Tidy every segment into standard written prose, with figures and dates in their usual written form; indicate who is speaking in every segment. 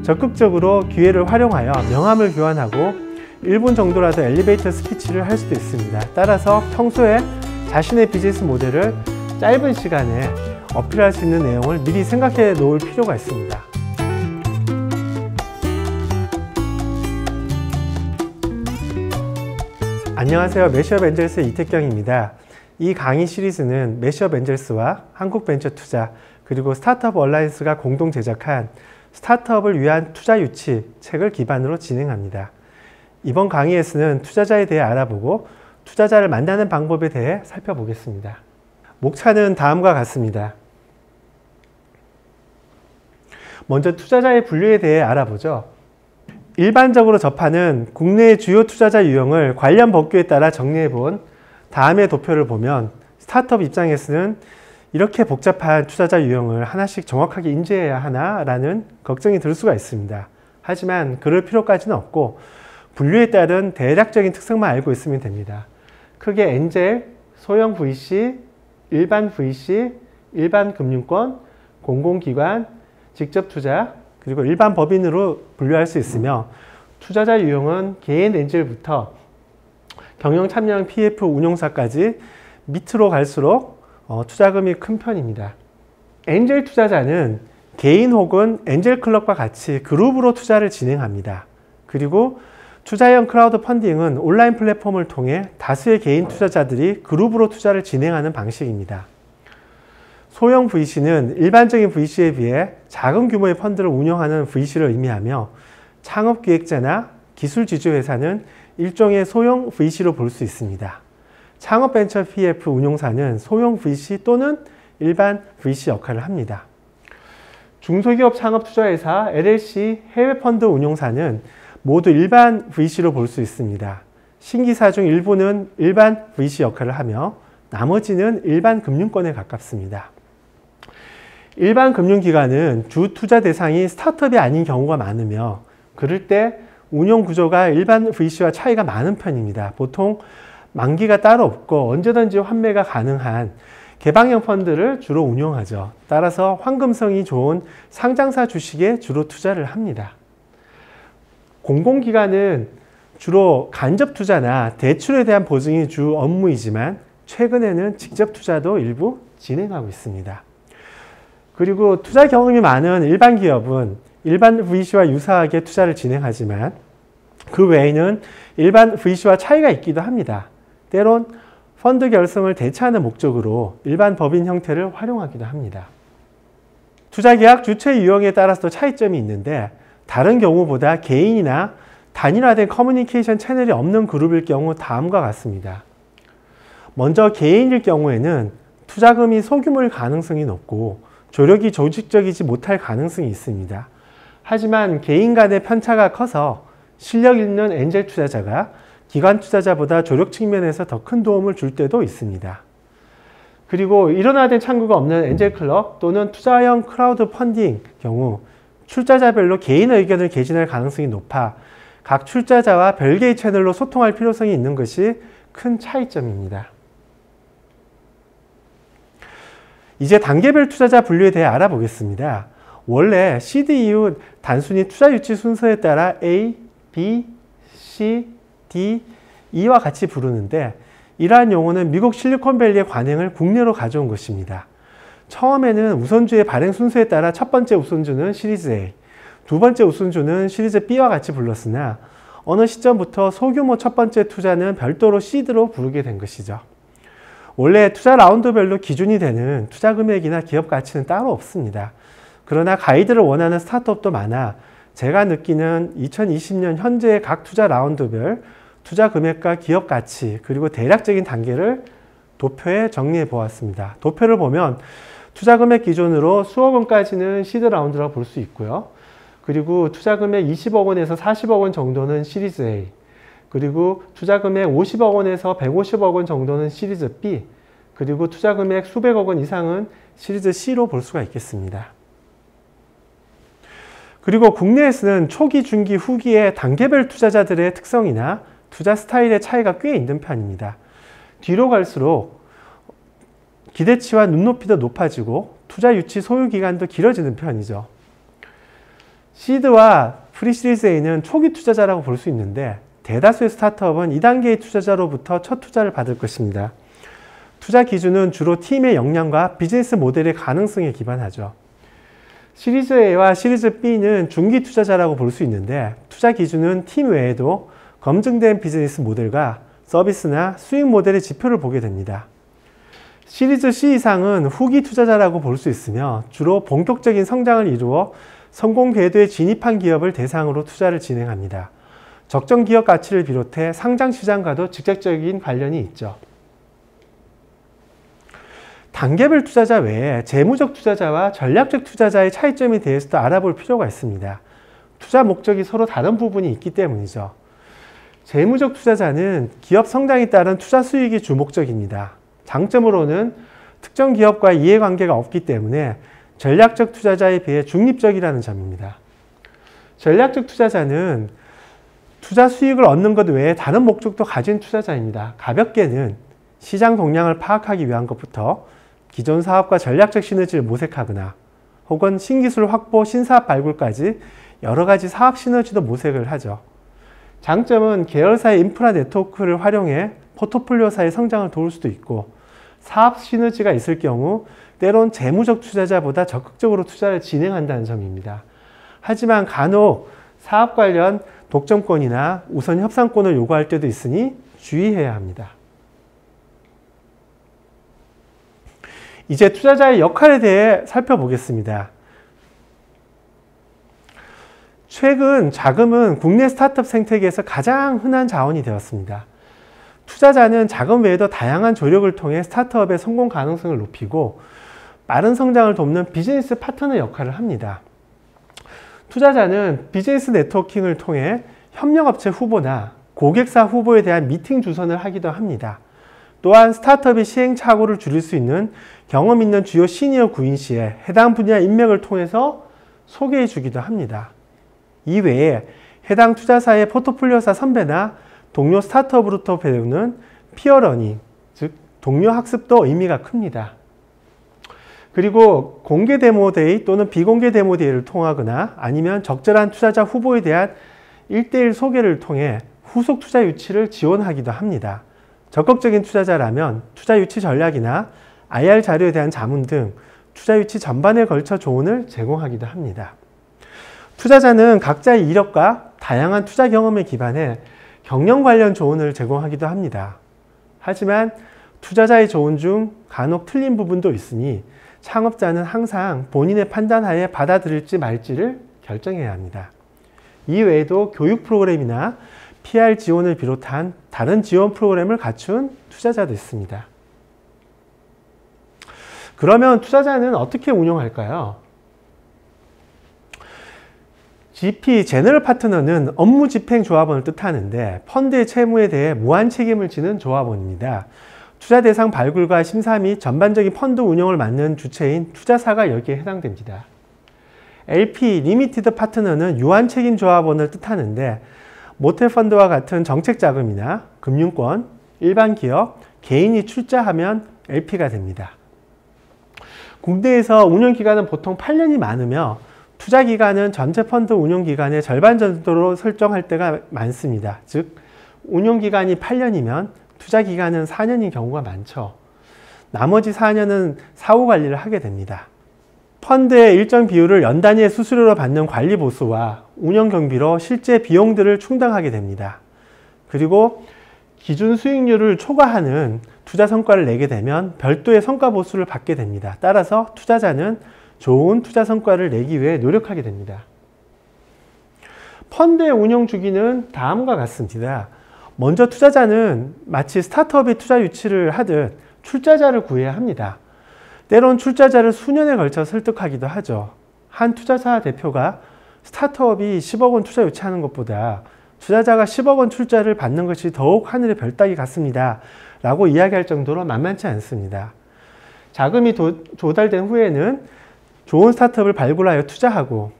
Speaker 1: 적극적으로 기회를 활용하여 명함을 교환하고 1분 정도라도 엘리베이터 스피치를 할 수도 있습니다. 따라서 평소에 자신의 비즈니스 모델을 짧은 시간에 어필할 수 있는 내용을 미리 생각해 놓을 필요가 있습니다. 안녕하세요. 매시업 엔젤스의 이택경입니다. 이 강의 시리즈는 매시업 엔젤스와 한국벤처투자 그리고 스타트업 얼라이언스가 공동 제작한 스타트업을 위한 투자 유치 책을 기반으로 진행합니다. 이번 강의에서는 투자자에 대해 알아보고 투자자를 만나는 방법에 대해 살펴보겠습니다. 목차는 다음과 같습니다. 먼저 투자자의 분류에 대해 알아보죠. 일반적으로 접하는 국내의 주요 투자자 유형을 관련 법규에 따라 정리해 본 다음의 도표를 보면 스타트업 입장에서는 이렇게 복잡한 투자자 유형을 하나씩 정확하게 인지해야 하나라는 걱정이 들 수가 있습니다. 하지만 그럴 필요까지는 없고 분류에 따른 대략적인 특성만 알고 있으면 됩니다. 크게 엔젤, 소형 VC, 일반 VC, 일반 금융권, 공공기관, 직접 투자, 그리고 일반 법인으로 분류할 수 있으며 투자자 유형은 개인 엔젤부터 경영 참여형 PF 운용사까지 밑으로 갈수록 투자금이 큰 편입니다. 엔젤 투자자는 개인 혹은 엔젤 클럽과 같이 그룹으로 투자를 진행합니다. 그리고 투자형 크라우드 펀딩은 온라인 플랫폼을 통해 다수의 개인 투자자들이 그룹으로 투자를 진행하는 방식입니다. 소형 VC는 일반적인 VC에 비해 작은 규모의 펀드를 운영하는 VC를 의미하며 창업기획자나 기술지주회사는 일종의 소형 VC로 볼 수 있습니다. 창업벤처 PF 운용사는 소형 VC 또는 일반 VC 역할을 합니다. 중소기업 창업투자회사 LLC 해외펀드 운용사는 모두 일반 VC로 볼 수 있습니다. 신기사 중 일부는 일반 VC 역할을 하며 나머지는 일반 금융권에 가깝습니다. 일반 금융기관은 주 투자 대상이 스타트업이 아닌 경우가 많으며 그럴 때 운용 구조가 일반 VC와 차이가 많은 편입니다. 보통 만기가 따로 없고 언제든지 환매가 가능한 개방형 펀드를 주로 운용하죠. 따라서 황금성이 좋은 상장사 주식에 주로 투자를 합니다. 공공기관은 주로 간접 투자나 대출에 대한 보증이 주 업무이지만 최근에는 직접 투자도 일부 진행하고 있습니다. 그리고 투자 경험이 많은 일반 기업은 일반 VC와 유사하게 투자를 진행하지만 그 외에는 일반 VC와 차이가 있기도 합니다. 때론 펀드 결성을 대체하는 목적으로 일반 법인 형태를 활용하기도 합니다. 투자계약 주체 유형에 따라서도 차이점이 있는데 다른 경우보다 개인이나 단일화된 커뮤니케이션 채널이 없는 그룹일 경우 다음과 같습니다. 먼저 개인일 경우에는 투자금이 소규모일 가능성이 높고 조력이 조직적이지 못할 가능성이 있습니다. 하지만 개인 간의 편차가 커서 실력 있는 엔젤 투자자가 기관 투자자보다 조력 측면에서 더 큰 도움을 줄 때도 있습니다. 그리고 일원화된 창구가 없는 엔젤 클럽 또는 투자형 크라우드 펀딩 경우 출자자별로 개인 의견을 개진할 가능성이 높아 각 출자자와 별개의 채널로 소통할 필요성이 있는 것이 큰 차이점입니다. 이제 단계별 투자자 분류에 대해 알아보겠습니다. 원래 시드 이후 단순히 투자 유치 순서에 따라 A, B, C, D, E와 같이 부르는데 이러한 용어는 미국 실리콘밸리의 관행을 국내로 가져온 것입니다. 처음에는 우선주의 발행 순서에 따라 첫 번째 우선주는 시리즈 A, 두 번째 우선주는 시리즈 B와 같이 불렀으나 어느 시점부터 소규모 첫 번째 투자는 별도로 시드로 부르게 된 것이죠. 원래 투자 라운드별로 기준이 되는 투자 금액이나 기업 가치는 따로 없습니다. 그러나 가이드를 원하는 스타트업도 많아 제가 느끼는 2020년 현재의 각 투자 라운드별 투자 금액과 기업 가치 그리고 대략적인 단계를 도표에 정리해 보았습니다. 도표를 보면 투자 금액 기준으로 수억 원까지는 시드 라운드라고 볼 수 있고요. 그리고 투자 금액 20억 원에서 40억 원 정도는 시리즈 A, 그리고 투자 금액 50억 원에서 150억 원 정도는 시리즈 B, 그리고 투자 금액 수백억 원 이상은 시리즈 C로 볼 수가 있겠습니다. 그리고 국내에서는 초기, 중기, 후기의 단계별 투자자들의 특성이나 투자 스타일의 차이가 꽤 있는 편입니다. 뒤로 갈수록 기대치와 눈높이도 높아지고 투자 유치 소요 기간도 길어지는 편이죠. 시드와 프리시리즈 A는 초기 투자자라고 볼 수 있는데 대다수의 스타트업은 2단계의 투자자로부터 첫 투자를 받을 것입니다. 투자 기준은 주로 팀의 역량과 비즈니스 모델의 가능성에 기반하죠. 시리즈 A와 시리즈 B는 중기 투자자라고 볼 수 있는데 투자 기준은 팀 외에도 검증된 비즈니스 모델과 서비스나 수익 모델의 지표를 보게 됩니다. 시리즈 C 이상은 후기 투자자라고 볼 수 있으며 주로 본격적인 성장을 이루어 성공 궤도에 진입한 기업을 대상으로 투자를 진행합니다. 적정 기업 가치를 비롯해 상장 시장과도 직접적인 관련이 있죠. 단계별 투자자 외에 재무적 투자자와 전략적 투자자의 차이점에 대해서도 알아볼 필요가 있습니다. 투자 목적이 서로 다른 부분이 있기 때문이죠. 재무적 투자자는 기업 성장에 따른 투자 수익이 주목적입니다. 장점으로는 특정 기업과 이해관계가 없기 때문에 전략적 투자자에 비해 중립적이라는 점입니다. 전략적 투자자는 투자 수익을 얻는 것 외에 다른 목적도 가진 투자자입니다. 가볍게는 시장 동향을 파악하기 위한 것부터 기존 사업과 전략적 시너지를 모색하거나 혹은 신기술 확보, 신사업 발굴까지 여러 가지 사업 시너지도 모색을 하죠. 장점은 계열사의 인프라 네트워크를 활용해 포트폴리오사의 성장을 도울 수도 있고 사업 시너지가 있을 경우 때론 재무적 투자자보다 적극적으로 투자를 진행한다는 점입니다. 하지만 간혹 사업 관련 독점권이나 우선 협상권을 요구할 때도 있으니 주의해야 합니다. 이제 투자자의 역할에 대해 살펴보겠습니다. 최근 자금은 국내 스타트업 생태계에서 가장 흔한 자원이 되었습니다. 투자자는 자금 외에도 다양한 조력을 통해 스타트업의 성공 가능성을 높이고 빠른 성장을 돕는 비즈니스 파트너 역할을 합니다. 투자자는 비즈니스 네트워킹을 통해 협력업체 후보나 고객사 후보에 대한 미팅 주선을 하기도 합니다. 또한 스타트업의 시행착오를 줄일 수 있는 경험 있는 주요 시니어 구인 시에 해당 분야 인맥을 통해서 소개해 주기도 합니다. 이외에 해당 투자사의 포트폴리오사 선배나 동료 스타트업으로부터 배우는 피어러닝, 즉 동료 학습도 의미가 큽니다. 그리고 공개 데모데이 또는 비공개 데모데이를 통하거나 아니면 적절한 투자자 후보에 대한 1:1 소개를 통해 후속 투자 유치를 지원하기도 합니다. 적극적인 투자자라면 투자 유치 전략이나 IR 자료에 대한 자문 등 투자 유치 전반에 걸쳐 조언을 제공하기도 합니다. 투자자는 각자의 이력과 다양한 투자 경험에 기반해 경영 관련 조언을 제공하기도 합니다. 하지만 투자자의 조언 중 간혹 틀린 부분도 있으니 창업자는 항상 본인의 판단하에 받아들일지 말지를 결정해야 합니다. 이외에도 교육 프로그램이나 PR 지원을 비롯한 다른 지원 프로그램을 갖춘 투자자도 있습니다. 그러면 투자자는 어떻게 운용할까요? GP, 제너럴 파트너는 업무 집행 조합원을 뜻하는데 펀드의 채무에 대해 무한 책임을 지는 조합원입니다. 투자 대상 발굴과 심사 및 전반적인 펀드 운영을 맡는 주체인 투자사가 여기에 해당됩니다. LP, 리미티드 파트너는 유한 책임 조합원을 뜻하는데 모텔펀드와 같은 정책 자금이나 금융권, 일반 기업, 개인이 출자하면 LP가 됩니다. 국내에서 운영기간은 보통 8년이 많으며 투자기간은 전체 펀드 운용기간의 절반 정도로 설정할 때가 많습니다. 즉 운용기간이 8년이면 투자기간은 4년인 경우가 많죠. 나머지 4년은 사후관리를 하게 됩니다. 펀드의 일정 비율을 연 단위의 수수료로 받는 관리 보수와 운영 경비로 실제 비용들을 충당하게 됩니다. 그리고 기준 수익률을 초과하는 투자 성과를 내게 되면 별도의 성과 보수를 받게 됩니다. 따라서 투자자는 좋은 투자 성과를 내기 위해 노력하게 됩니다. 펀드의 운영 주기는 다음과 같습니다. 먼저 투자자는 마치 스타트업이 투자 유치를 하듯 출자자를 구해야 합니다. 때론 출자자를 수년에 걸쳐 설득하기도 하죠. 한 투자사 대표가 스타트업이 10억 원 투자 유치하는 것보다 투자자가 10억 원 출자를 받는 것이 더욱 하늘의 별 따기 같습니다. 라고 이야기할 정도로 만만치 않습니다. 자금이 조달된 후에는 좋은 스타트업을 발굴하여 투자하고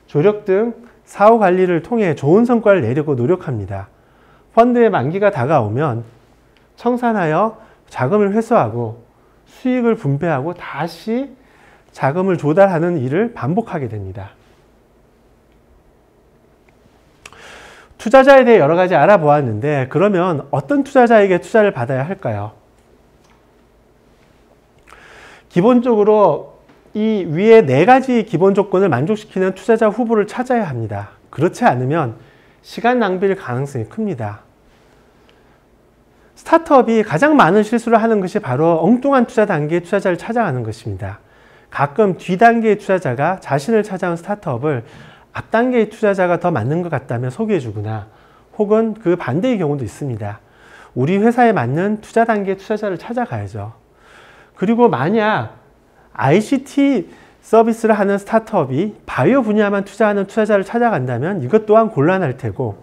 Speaker 1: 조력 등 사후 관리를 통해 좋은 성과를 내려고 노력합니다. 펀드의 만기가 다가오면 청산하여 자금을 회수하고 수익을 분배하고 다시 자금을 조달하는 일을 반복하게 됩니다. 투자자에 대해 여러 가지 알아보았는데 그러면 어떤 투자자에게 투자를 받아야 할까요? 기본적으로 이 위에 4가지 기본 조건을 만족시키는 투자자 후보를 찾아야 합니다. 그렇지 않으면 시간 낭비일 가능성이 큽니다. 스타트업이 가장 많은 실수를 하는 것이 바로 엉뚱한 투자 단계의 투자자를 찾아가는 것입니다. 가끔 뒷단계의 투자자가 자신을 찾아온 스타트업을 앞단계의 투자자가 더 맞는 것 같다며 소개해주거나 혹은 그 반대의 경우도 있습니다. 우리 회사에 맞는 투자 단계의 투자자를 찾아가야죠. 그리고 만약 ICT 서비스를 하는 스타트업이 바이오 분야만 투자하는 투자자를 찾아간다면 이것 또한 곤란할 테고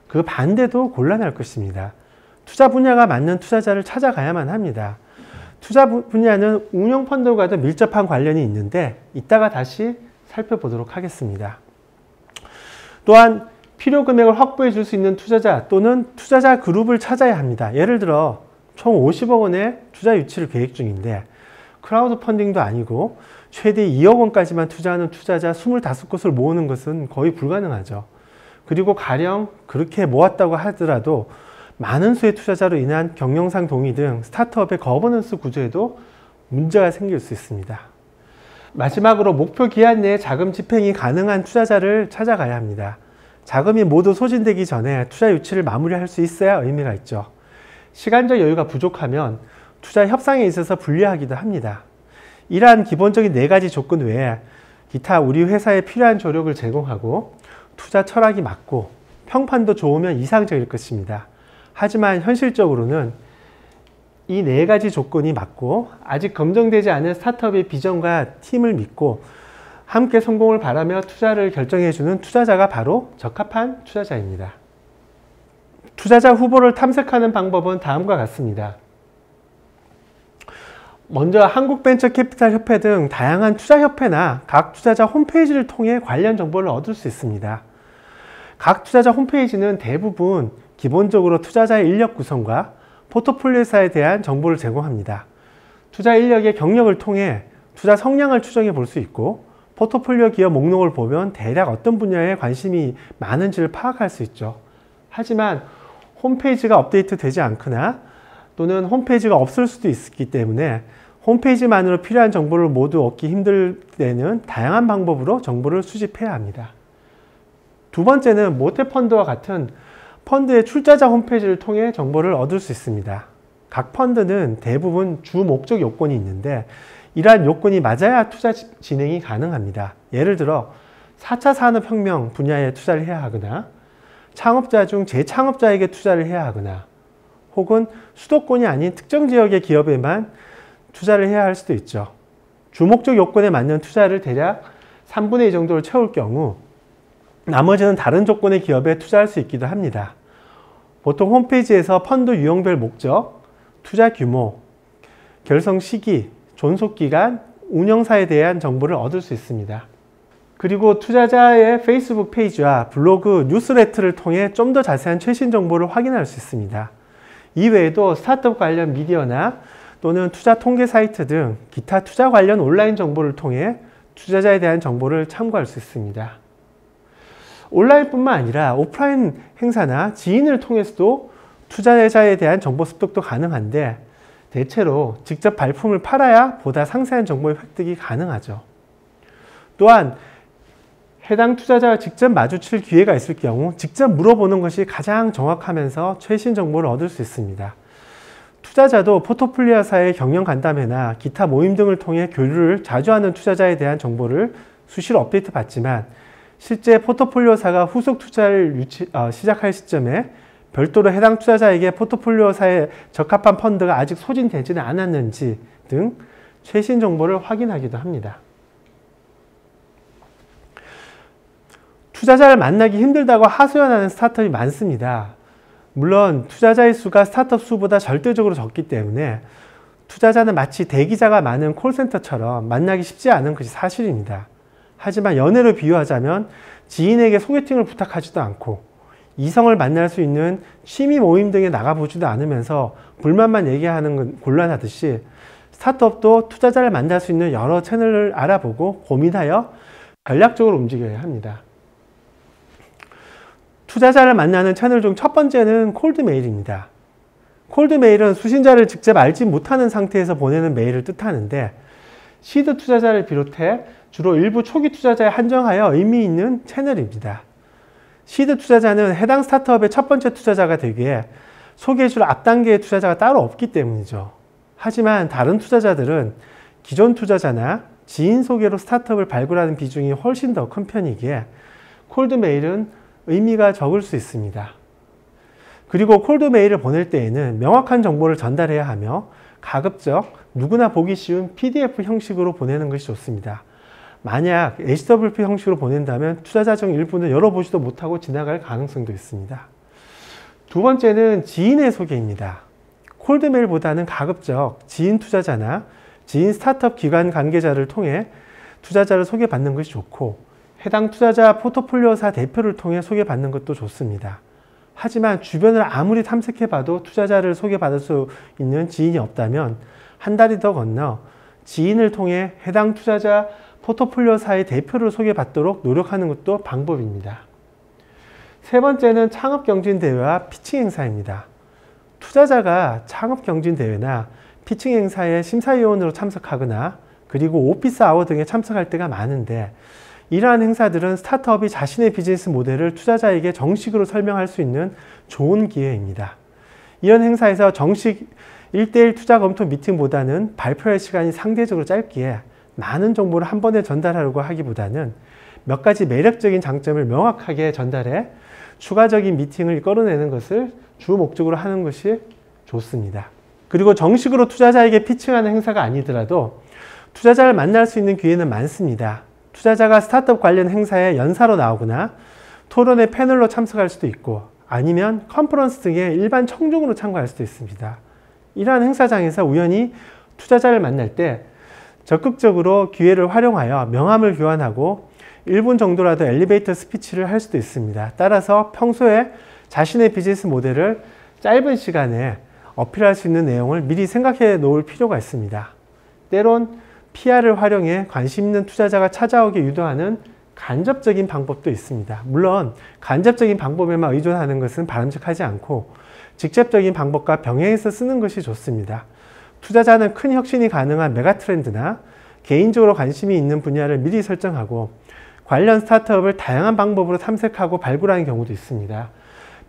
Speaker 1: 그 반대도 곤란할 것입니다. 투자 분야가 맞는 투자자를 찾아가야만 합니다. 투자 분야는 운용 펀드와도 밀접한 관련이 있는데 이따가 다시 살펴보도록 하겠습니다. 또한 필요 금액을 확보해 줄 수 있는 투자자 또는 투자자 그룹을 찾아야 합니다. 예를 들어 총 50억 원의 투자 유치를 계획 중인데 크라우드 펀딩도 아니고 최대 2억 원까지만 투자하는 투자자 25곳을 모으는 것은 거의 불가능하죠. 그리고 가령 그렇게 모았다고 하더라도 많은 수의 투자자로 인한 경영상 동의 등 스타트업의 거버넌스 구조에도 문제가 생길 수 있습니다. 마지막으로 목표 기한 내에 자금 집행이 가능한 투자자를 찾아가야 합니다. 자금이 모두 소진되기 전에 투자 유치를 마무리할 수 있어야 의미가 있죠. 시간적 여유가 부족하면 투자 협상에 있어서 불리하기도 합니다. 이러한 기본적인 4가지 조건 외에 기타 우리 회사에 필요한 조력을 제공하고 투자 철학이 맞고 평판도 좋으면 이상적일 것입니다. 하지만 현실적으로는 이 4가지 조건이 맞고 아직 검증되지 않은 스타트업의 비전과 팀을 믿고 함께 성공을 바라며 투자를 결정해주는 투자자가 바로 적합한 투자자입니다. 투자자 후보를 탐색하는 방법은 다음과 같습니다. 먼저 한국벤처캐피탈협회 등 다양한 투자협회나 각 투자자 홈페이지를 통해 관련 정보를 얻을 수 있습니다. 각 투자자 홈페이지는 대부분 기본적으로 투자자의 인력 구성과 포트폴리오사에 대한 정보를 제공합니다. 투자 인력의 경력을 통해 투자 성향을 추정해 볼 수 있고 포트폴리오 기업 목록을 보면 대략 어떤 분야에 관심이 많은지를 파악할 수 있죠. 하지만 홈페이지가 업데이트 되지 않거나 또는 홈페이지가 없을 수도 있기 때문에 홈페이지만으로 필요한 정보를 모두 얻기 힘들 때는 다양한 방법으로 정보를 수집해야 합니다. 두 번째는 모태펀드와 같은 펀드의 출자자 홈페이지를 통해 정보를 얻을 수 있습니다. 각 펀드는 대부분 주 목적 요건이 있는데 이러한 요건이 맞아야 투자 진행이 가능합니다. 예를 들어 4차 산업혁명 분야에 투자를 해야 하거나 창업자 중 재창업자에게 투자를 해야 하거나 혹은 수도권이 아닌 특정 지역의 기업에만 투자를 해야 할 수도 있죠. 주목적 요건에 맞는 투자를 대략 3분의 2 정도를 채울 경우 나머지는 다른 조건의 기업에 투자할 수 있기도 합니다. 보통 홈페이지에서 펀드 유형별 목적, 투자 규모, 결성 시기, 존속기간, 운영사에 대한 정보를 얻을 수 있습니다. 그리고 투자자의 페이스북 페이지와 블로그, 뉴스레터를 통해 좀 더 자세한 최신 정보를 확인할 수 있습니다. 이외에도 스타트업 관련 미디어나 또는 투자 통계 사이트 등 기타 투자 관련 온라인 정보를 통해 투자자에 대한 정보를 참고할 수 있습니다. 온라인뿐만 아니라 오프라인 행사나 지인을 통해서도 투자자에 대한 정보 습득도 가능한데 대체로 직접 발품을 팔아야 보다 상세한 정보의 획득이 가능하죠. 또한 해당 투자자와 직접 마주칠 기회가 있을 경우 직접 물어보는 것이 가장 정확하면서 최신 정보를 얻을 수 있습니다. 투자자도 포트폴리오사의 경영 간담회나 기타 모임 등을 통해 교류를 자주 하는 투자자에 대한 정보를 수시로 업데이트 받지만 실제 포트폴리오사가 후속 투자를 시작할 시점에 별도로 해당 투자자에게 포트폴리오사에 적합한 펀드가 아직 소진되지는 않았는지 등 최신 정보를 확인하기도 합니다. 투자자를 만나기 힘들다고 하소연하는 스타트업이 많습니다. 물론 투자자의 수가 스타트업 수보다 절대적으로 적기 때문에 투자자는 마치 대기자가 많은 콜센터처럼 만나기 쉽지 않은 것이 사실입니다. 하지만 연애로 비유하자면 지인에게 소개팅을 부탁하지도 않고 이성을 만날 수 있는 취미 모임 등에 나가보지도 않으면서 불만만 얘기하는 건 곤란하듯이 스타트업도 투자자를 만날 수 있는 여러 채널을 알아보고 고민하여 전략적으로 움직여야 합니다. 투자자를 만나는 채널 중 첫 번째는 콜드메일입니다. 콜드메일은 수신자를 직접 알지 못하는 상태에서 보내는 메일을 뜻하는데 시드 투자자를 비롯해 주로 일부 초기 투자자에 한정하여 의미 있는 채널입니다. 시드 투자자는 해당 스타트업의 첫 번째 투자자가 되기에 소개해줄 앞단계의 투자자가 따로 없기 때문이죠. 하지만 다른 투자자들은 기존 투자자나 지인 소개로 스타트업을 발굴하는 비중이 훨씬 더 큰 편이기에 콜드메일은 의미가 적을 수 있습니다. 그리고 콜드메일을 보낼 때에는 명확한 정보를 전달해야 하며 가급적 누구나 보기 쉬운 PDF 형식으로 보내는 것이 좋습니다. 만약 HWP 형식으로 보낸다면 투자자 중 일부는 열어보지도 못하고 지나갈 가능성도 있습니다. 두 번째는 지인의 소개입니다. 콜드메일보다는 가급적 지인 투자자나 지인 스타트업 기관 관계자를 통해 투자자를 소개받는 것이 좋고 해당 투자자 포트폴리오사 대표를 통해 소개받는 것도 좋습니다. 하지만 주변을 아무리 탐색해봐도 투자자를 소개받을 수 있는 지인이 없다면 한 달이 더 건너 지인을 통해 해당 투자자 포트폴리오사의 대표를 소개받도록 노력하는 것도 방법입니다. 세 번째는 창업경진대회와 피칭 행사입니다. 투자자가 창업경진대회나 피칭 행사에 심사위원으로 참석하거나 그리고 오피스 아워 등에 참석할 때가 많은데 이러한 행사들은 스타트업이 자신의 비즈니스 모델을 투자자에게 정식으로 설명할 수 있는 좋은 기회입니다. 이런 행사에서 정식 1대1 투자 검토 미팅보다는 발표할 시간이 상대적으로 짧기에 많은 정보를 한 번에 전달하려고 하기보다는 몇 가지 매력적인 장점을 명확하게 전달해 추가적인 미팅을 끌어내는 것을 주 목적으로 하는 것이 좋습니다. 그리고 정식으로 투자자에게 피칭하는 행사가 아니더라도 투자자를 만날 수 있는 기회는 많습니다. 투자자가 스타트업 관련 행사에 연사로 나오거나 토론회 패널로 참석할 수도 있고 아니면 컨퍼런스 등의 일반 청중으로 참가할 수도 있습니다. 이러한 행사장에서 우연히 투자자를 만날 때 적극적으로 기회를 활용하여 명함을 교환하고 1분 정도라도 엘리베이터 스피치를 할 수도 있습니다. 따라서 평소에 자신의 비즈니스 모델을 짧은 시간에 어필할 수 있는 내용을 미리 생각해 놓을 필요가 있습니다. 때론 PR을 활용해 관심 있는 투자자가 찾아오게 유도하는 간접적인 방법도 있습니다. 물론 간접적인 방법에만 의존하는 것은 바람직하지 않고 직접적인 방법과 병행해서 쓰는 것이 좋습니다. 투자자는 큰 혁신이 가능한 메가트렌드나 개인적으로 관심이 있는 분야를 미리 설정하고 관련 스타트업을 다양한 방법으로 탐색하고 발굴하는 경우도 있습니다.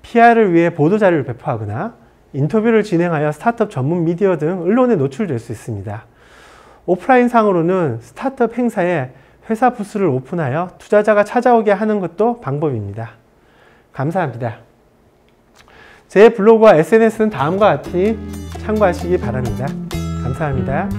Speaker 1: PR을 위해 보도자료를 배포하거나 인터뷰를 진행하여 스타트업 전문 미디어 등 언론에 노출될 수 있습니다. 오프라인 상으로는 스타트업 행사에 회사 부스를 오픈하여 투자자가 찾아오게 하는 것도 방법입니다. 감사합니다. 제 블로그와 SNS는 다음과 같이 참고하시기 바랍니다. 감사합니다.